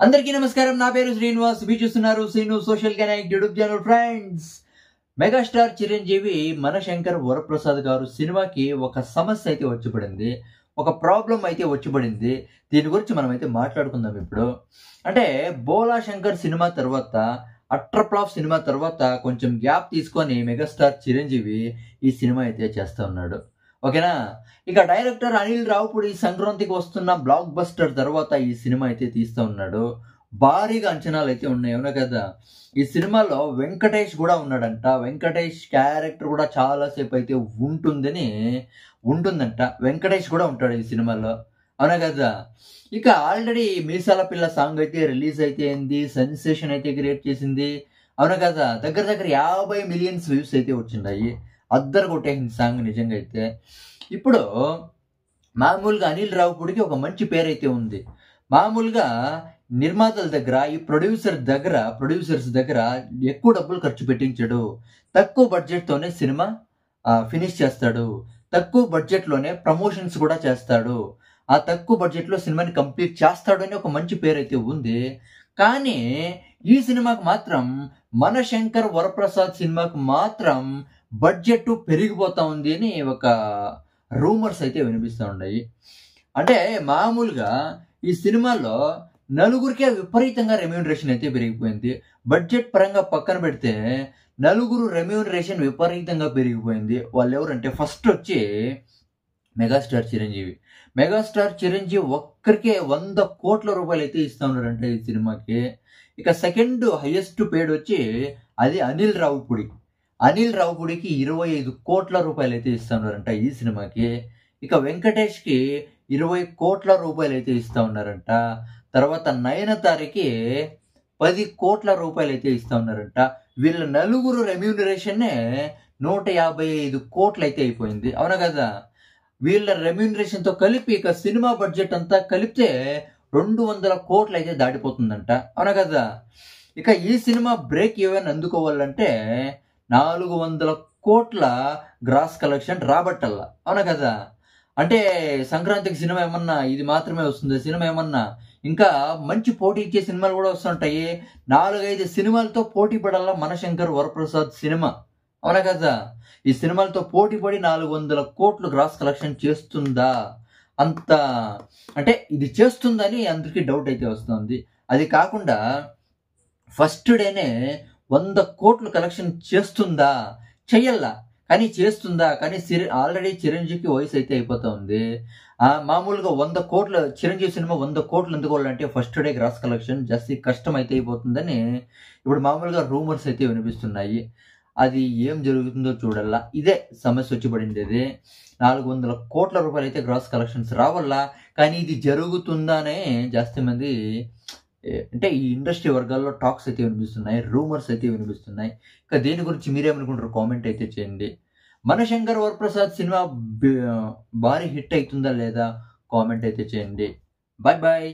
అందరికీ నమస్కారం. నా పేరు శ్రీనివాస్. మీరు చూస్తున్నారు Srinu social connect YouTube channel. Friends, megastar Chiranjeevi Manashankar Varaprasad గారు సినిమాకి ఒక సమస్య అయితే వచ్చి పడింది, ఒక ప్రాబ్లం అయితే వచ్చి పడింది. దీని గురించి మనం అయితే మాట్లాడుకుందాం ఇప్పుడు. అంటే బోలా శంకర్ సినిమా తర్వాత, అట్రప్లాఫ్ సినిమా తర్వాత కొంచెం గ్యాప్ తీసుకొని మెగాస్టార్ చిరంజీవి ఈ సినిమా అయితే చేస్తూ ఉన్నాడు. ఓకేనా. ఇక డైరెక్టర్ అనిల్ రావుపూడి సంక్రాంతికి వస్తున్న బ్లాక్ బస్టర్ తర్వాత ఈ సినిమా అయితే తీస్తూ ఉన్నాడు. భారీగా అంచనాలు అయితే ఉన్నాయి, అవునా కదా. ఈ సినిమాలో వెంకటేష్ కూడా ఉన్నాడంట. వెంకటేష్ క్యారెక్టర్ కూడా చాలాసేపు అయితే ఉంటుందంట. వెంకటేష్ కూడా ఉంటాడు ఈ సినిమాలో, అవునా కదా. ఇక ఆల్రెడీ మీసాల పిల్ల సాంగ్ అయితే రిలీజ్ అయితే అయింది, సెన్సేషన్ అయితే క్రియేట్ చేసింది, అవునా కదా. దగ్గర 50 మిలియన్స్ వ్యూస్ అయితే వచ్చిండాయి. అద్దరు కొట్టేసింది సాంగ్ నిజంగా అయితే. ఇప్పుడు మామూలుగా అనిల్ రావుపూడికి ఒక మంచి పేరు అయితే ఉంది. మామూలుగా నిర్మాతల దగ్గర, ఈ ప్రొడ్యూసర్స్ దగ్గర ఎక్కువ డబ్బులు ఖర్చు పెట్టించాడు. తక్కువ బడ్జెట్తోనే సినిమా ఫినిష్ చేస్తాడు. తక్కువ బడ్జెట్లోనే ప్రమోషన్స్ కూడా చేస్తాడు. ఆ తక్కువ బడ్జెట్లో సినిమాని కంప్లీట్ చేస్తాడు అని ఒక మంచి పేరు అయితే ఉంది. కానీ ఈ సినిమాకి మాత్రం, మనశంకర్ వరప్రసాద్ సినిమాకి మాత్రం బడ్జెట్ పెరిగిపోతా ఉంది అని ఒక రూమర్స్ అయితే వినిపిస్తూ ఉన్నాయి. అంటే మామూలుగా ఈ సినిమాలో నలుగురికే విపరీతంగా రెమ్యూనరేషన్ అయితే పెరిగిపోయింది. బడ్జెట్ పరంగా పక్కన పెడితే నలుగురు రెమ్యూనరేషన్ విపరీతంగా పెరిగిపోయింది. వాళ్ళు ఎవరంటే, ఫస్ట్ వచ్చి మెగాస్టార్ చిరంజీవి ఒక్కరికే 100 కోట్ల రూపాయలు అయితే ఇస్తా ఉన్నారంటే ఈ సినిమాకి. ఇక సెకండ్ హైయెస్ట్ పేడ్ వచ్చి అది అనిల్ రావుపూడికి 25 కోట్ల రూపాయలు అయితే ఇస్తా ఉన్నారంట ఈ సినిమాకి. ఇక వెంకటేష్కి 20 కోట్ల రూపాయలు అయితే ఇస్తా ఉన్నారంట. తర్వాత నయనతారకి 10 కోట్ల రూపాయలు అయితే ఇస్తా ఉన్నారంట. వీళ్ళ నలుగురు రెమ్యూనరేషన్నే 155 కోట్లు అయితే అయిపోయింది, అవునా కదా. వీళ్ళ రెమ్యూనరేషన్తో కలిపి ఇక సినిమా బడ్జెట్ అంతా కలిపితే 200 కోట్లు అయితే దాటిపోతుందంట, అవునా కదా. ఇక ఈ సినిమా బ్రేక్ ఈవెన్ అందుకోవాలంటే 400 కోట్ల గ్రాస్ కలెక్షన్ రాబట్టల్లా, అవునా కదా. అంటే సంక్రాంతికి సినిమా ఏమన్నా ఇది మాత్రమే వస్తుంది, సినిమా ఏమన్నా ఇంకా మంచి పోటీ ఇచ్చే సినిమాలు కూడా వస్తుంటాయి. 4-5 సినిమాలతో పోటీ పడాలా మనశంకర్ వరప్రసాద్ సినిమా, అవునా కదా. ఈ సినిమాలతో పోటీ పడి 400 కోట్లు గ్రాస్ కలెక్షన్ చేస్తుందా, అంత అంటే ఇది చేస్తుందని అందరికీ డౌట్ అయితే వస్తుంది. అది కాకుండా ఫస్ట్ డేనే 100 కోట్లు కలెక్షన్ చేస్తుందా, చెయ్యల్లా కానీ చేస్తుందా. కానీ ఆల్రెడీ చిరంజీవికి వయసు అయితే అయిపోతా ఉంది. మామూలుగా 100 కోట్ల చిరంజీవి సినిమా 100 కోట్లు ఎందుకోవాలంటే ఫస్ట్ డే గ్రాస్ కలెక్షన్ జాస్తి కష్టం అయితే అయిపోతుందని ఇప్పుడు మామూలుగా రూమర్స్ అయితే వినిపిస్తున్నాయి. అది ఏం జరుగుతుందో చూడాలా. ఇదే సమస్య వచ్చి పడింది. 400 కోట్ల రూపాయలు అయితే గ్రాస్ కలెక్షన్స్ రావాలా. కానీ ఇది జరుగుతుందానే జాస్తి మంది అంటే ఈ ఇండస్ట్రీ వర్గాల్లో టాక్స్ అయితే వినిపిస్తున్నాయి, రూమర్స్ అయితే వినిపిస్తున్నాయి. ఇక దీని గురించి మీరేమనుకుంటారు కామెంట్ అయితే చేయండి. మనశంకర్ వరప్రసాద్ సినిమా భారీ హిట్ అవుతుందా లేదా కామెంట్ అయితే చేయండి. Bye bye.